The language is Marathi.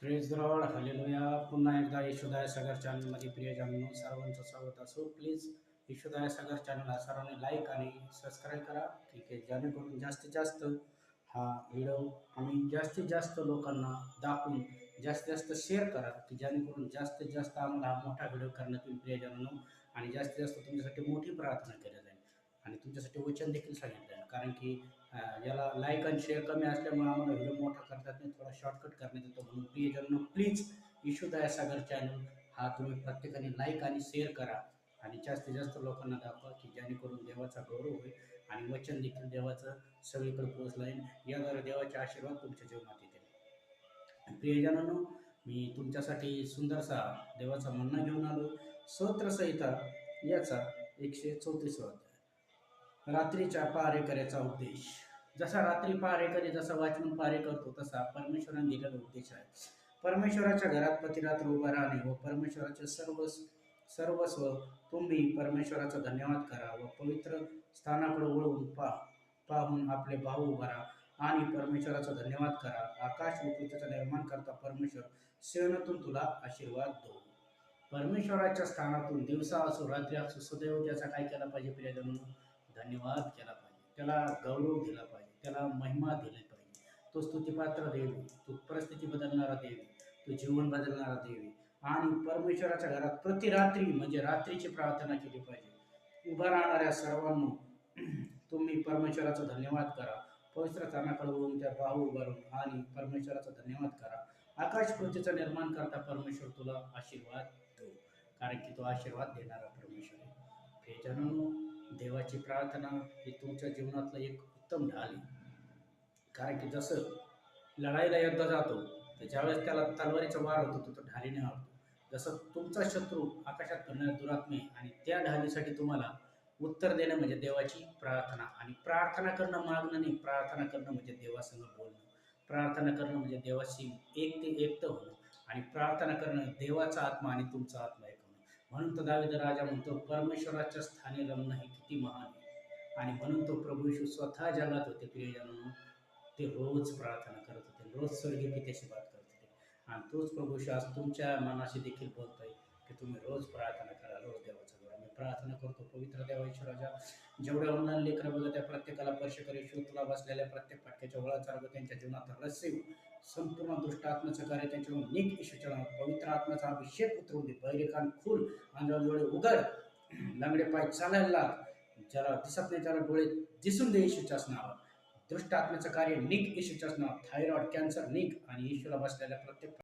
Praise the Lord, hallelujah. पुन्हा एकदा यशोदाय सागर चॅनलमध्ये प्रियजनांनो सर्वांचं स्वागत असो. प्लीज यशोदाय सागर चॅनलला सर्वांनी लाईक आणि सबस्क्राईब करा, ठीक आहे, जेणेकरून जास्तीत जास्त हा व्हिडिओ आम्ही जास्तीत जास्त लोकांना दाखवून जास्तीत जास्त शेअर करा, की जेणेकरून जास्तीत जास्त आम्हाला हा मोठा व्हिडिओ करण्यात येईल प्रियजनांनो. आणि जास्तीत जास्त तुमच्यासाठी मोठी प्रार्थना केली जाईल आणि तुमच्यासाठी वचन देखील सांगितलं जाईल. कारण की याला लाईक आणि शेअर कमी असल्यामुळे आम्हाला व्हिडिओ मोठा करतात नाही, थोडा शॉर्टकट करण्यात येतो. म्हणून प्रियजनांनो प्लीज यशोदाय सागर चॅनल हा तुम्ही प्रत्येकाने लाईक आणि शेअर करा आणि जास्तीत जास्त लोकांना दाखवा, की जेणेकरून देवाचा गौरव होईल आणि वचन देखील देवाचं सगळीकडे पोहोचलं आहे. याद्वारे देवाचे आशीर्वाद तुमच्या जीवनात येतील. प्रियजनांनो, मी तुमच्यासाठी सुंदरसा देवाचा म्हणणं घेऊन आलो. स्तोत्रसंहिता याचा 134 अध्याय, रात्रीच्या पहारेकऱ्याचा उपदेश. जसा रात्री पहारेकरी जसा वाचमन पहारे करतो तसा परमेश्वराने दिलेला उपदेश आहे. परमेश्वराच्या घरात प्रतिरात्र उभा राहणे व परमेश्वराचे सर्वस्व तुम्ही परमेश्वराचा धन्यवाद करा व पवित्र स्थानाकडे वळून पाहून आपले भाऊ उभा राहा आणि परमेश्वराचा धन्यवाद करा. आकाश व पृथ्वीचा निर्माण करता परमेश्वर सिंहातून तुला आशीर्वाद दो. परमेश्वराच्या स्थानातून दिवसा असो रात्री असो सदैव त्याचा काय केला पाहिजे प्रियजनांनो? धन्यवाद केला पाहिजे, त्याला गौरव दिला पाहिजे, त्याला महिमा दिली पाहिजे. तो स्तुतिपात्र देव, तो परिस्थिती बदलणारा देव, तो जीवन बदलणारा देव आणि परमेश्वराच्या घरात प्रति रात्री म्हणजे रात्रीची प्रार्थना केली पाहिजे. उभा राहणाऱ्या सर्वांनो तुम्ही परमेश्वराचा धन्यवाद करा. पवित्र स्थानाकडे वळून त्या बाहू उभारून आणि परमेश्वराचा धन्यवाद करा. आकाश पृथ्वीचा निर्माण करता परमेश्वर तुला आशीर्वाद दो, कारण की तो आशीर्वाद देणारा परमेश्वर आहे. प्रियजनांनो, देवाची प्रार्थना ही तुमच्या जीवनातलं एक उत्तम ढाल आहे. कारण की जसं लढाईला युद्ध जातो तर ज्यावेळेस त्याला तलवारीचा वार होतो तो ढालीने मारतो, जसं तुमचा शत्रू आकाशात फिरणारे दुरात्मे आणि त्या ढालीसाठी तुम्हाला उत्तर देणं म्हणजे देवाची प्रार्थना. आणि प्रार्थना करणं मागणं नाही, प्रार्थना करणं म्हणजे देवासंग बोलणं, प्रार्थना करणं म्हणजे देवाशी एकटं होणं आणि प्रार्थना करणं देवाचा आत्मा आणि तुमचा आत्मा एक होणं. म्हणून तर दावीद राजा म्हणतो परमेश्वराच्या स्थानी रमणं हे किती महान आहे. आणि म्हणून तो प्रभू येशू स्वतः जगात होते प्रियजनांनो, ते रोज प्रार्थना करत होते, रोज स्वर्गीय पित्याशी बात करत होते. आणि तोच प्रभू येशू आज तुमच्या मनाशी देखील बोलतोय की तुम्ही रोज प्रार्थना करा, रोज देवाचा गौरव. मी प्रार्थना करतो पवित्र देवा येशू राजा, जेवढ्या ऑनलाईन लेकरं बघत त्या प्रत्येकाला स्पर्श कर येशू. तुला बसलेल्या प्रत्येक फटक्याच्या वळाचा अर्ग त्यांच्या जीवनात रसेव संपूर्ण दुष्ट आत्म्याचं कार्य त्यांच्यावर निक येशूच्या नावात पवित्र आत्म्याचा अभिषेक उतरवून दे. बहिरेकान खुल, अंजावर डोळे उघड, लंगडे पाय चालायला लाग, ज्याला दिसत नाही त्याला डोळे दिसून दे येशूच्याच नावात. दुष्ट आत्म्याचं कार्य निक येशूच्याच नावात. थायरॉइड कॅन्सर निक आणि येशूला बसलेल्या प्रत्येक